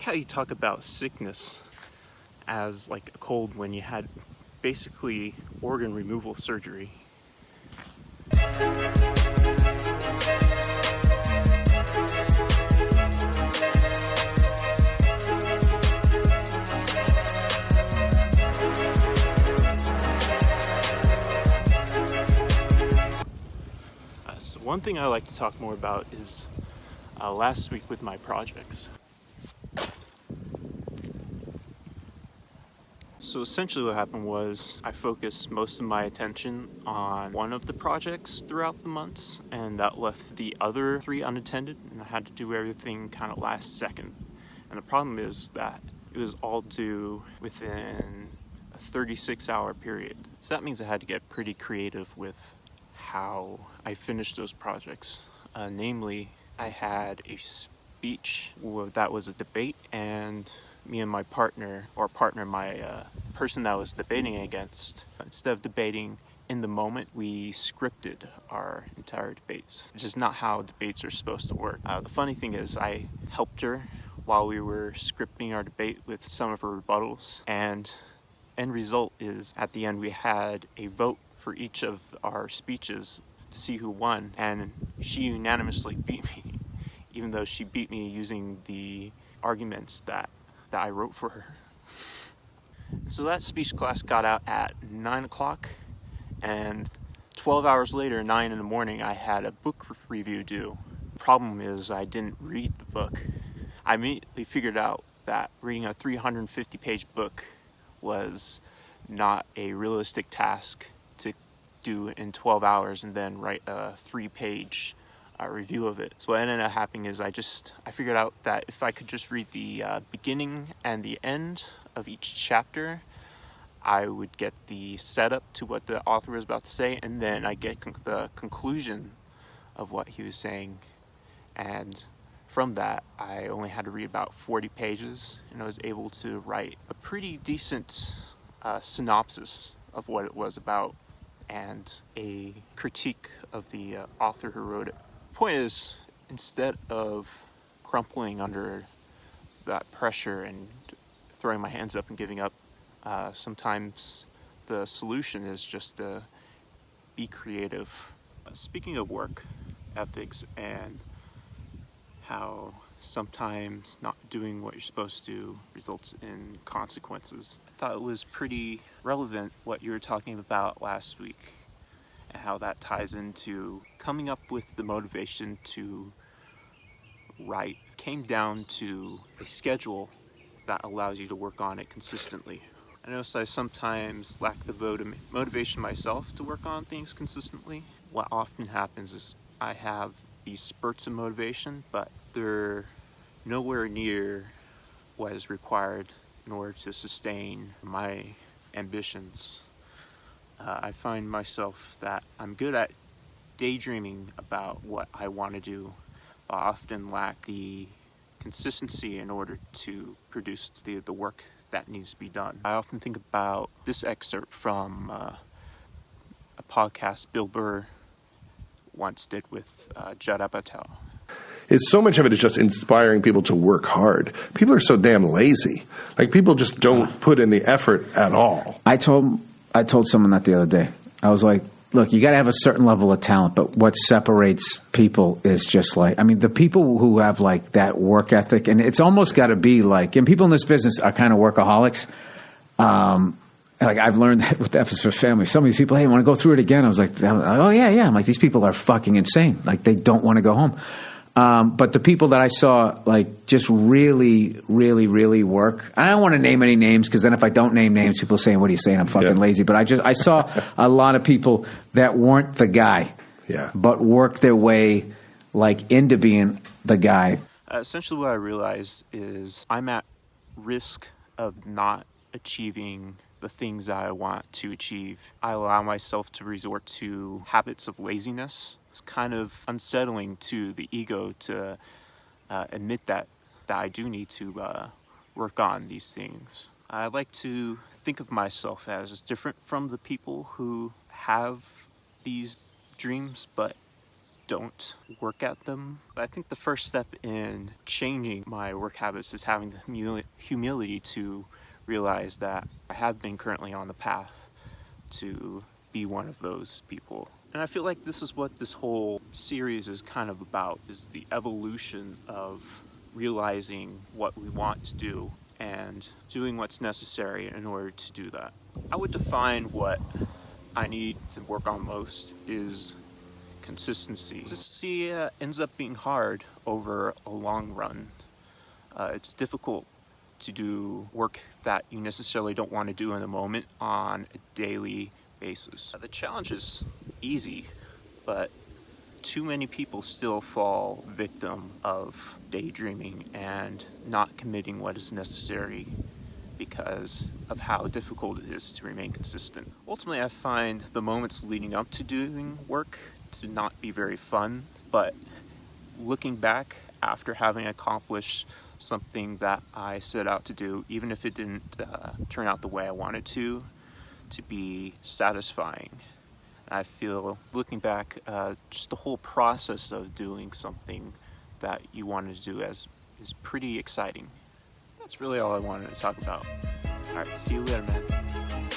how you talk about sickness as like a cold when you had basically organ removal surgery. So one thing I like to talk more about is last week with my projects. So essentially what happened was I focused most of my attention on one of the projects throughout the months, and that left the other 3 unattended, and I had to do everything kind of last second. And the problem is that it was all due within a 36-hour period. So that means I had to get pretty creative with how I finished those projects. Namely, I had a speech that was a debate, and me and my my person that I was debating against, instead of debating in the moment, we scripted our entire debates, which is not how debates are supposed to work. The funny thing is I helped her while we were scripting our debate with some of her rebuttals, and end result is at the end we had a vote for each of our speeches to see who won, and she unanimously beat me, even though she beat me using the arguments that I wrote for her. So that speech class got out at 9 o'clock, and 12 hours later, 9 in the morning, I had a book review due. The problem is I didn't read the book. I immediately figured out that reading a 350-page book was not a realistic task to do in 12 hours and then write a 3-page review of it. So what ended up happening is I figured out that if I could just read the beginning and the end of each chapter, I would get the setup to what the author was about to say, and then I get the conclusion of what he was saying. And from that, I only had to read about 40 pages, and I was able to write a pretty decent synopsis of what it was about and a critique of the author who wrote it. Point is, instead of crumpling under that pressure and throwing my hands up and giving up, sometimes the solution is just to be creative. Speaking of work ethics and how sometimes not doing what you're supposed to results in consequences, I thought it was pretty relevant what you were talking about last week, and how that ties into coming up with the motivation to write. It came down to a schedule that allows you to work on it consistently. I notice I sometimes lack the motivation myself to work on things consistently. What often happens is I have these spurts of motivation, but they're nowhere near what is required in order to sustain my ambitions. I find myself that I'm good at daydreaming about what I want to do, but I often lack the consistency in order to produce the work that needs to be done. I often think about this excerpt from a podcast Bill Burr once did with Judd Apatow. It's so much of it is just inspiring people to work hard. People are so damn lazy. Like, people just don't put in the effort at all. I told someone that the other day. I was like, look, you got to have a certain level of talent, but what separates people is just like, I mean, the people who have like that work ethic, and it's almost got to be like, and people in this business are kind of workaholics. Like, I've learned that with F is for Family. Some of these people, hey, want to go through it again? I was like, oh yeah. I'm like, these people are fucking insane. Like, they don't want to go home. But the people that I saw, like, just really, really, really work. I don't want to name any names, because then if I don't name names, people are saying, what are you saying? I'm fucking lazy. But I saw a lot of people that weren't the guy, but worked their way, like, into being the guy. Essentially what I realized is I'm at risk of not achieving the things that I want to achieve. I allow myself to resort to habits of laziness. It's kind of unsettling to the ego to admit that I do need to work on these things. I like to think of myself as different from the people who have these dreams but don't work at them. But I think the first step in changing my work habits is having the humility to realize that I have been currently on the path to be one of those people. And I feel like this is what this whole series is kind of about, is the evolution of realizing what we want to do and doing what's necessary in order to do that. I would define what I need to work on most is consistency. Consistency ends up being hard over a long run. It's difficult to do work that you necessarily don't want to do in the moment on a daily basis. The challenge is easy, but too many people still fall victim of daydreaming and not committing what is necessary because of how difficult it is to remain consistent. Ultimately, I find the moments leading up to doing work to not be very fun, but looking back after having accomplished something that I set out to do, even if it didn't turn out the way I wanted to be satisfying. I feel, looking back, just the whole process of doing something that you wanted to do is pretty exciting. That's really all I wanted to talk about. All right, see you later, man.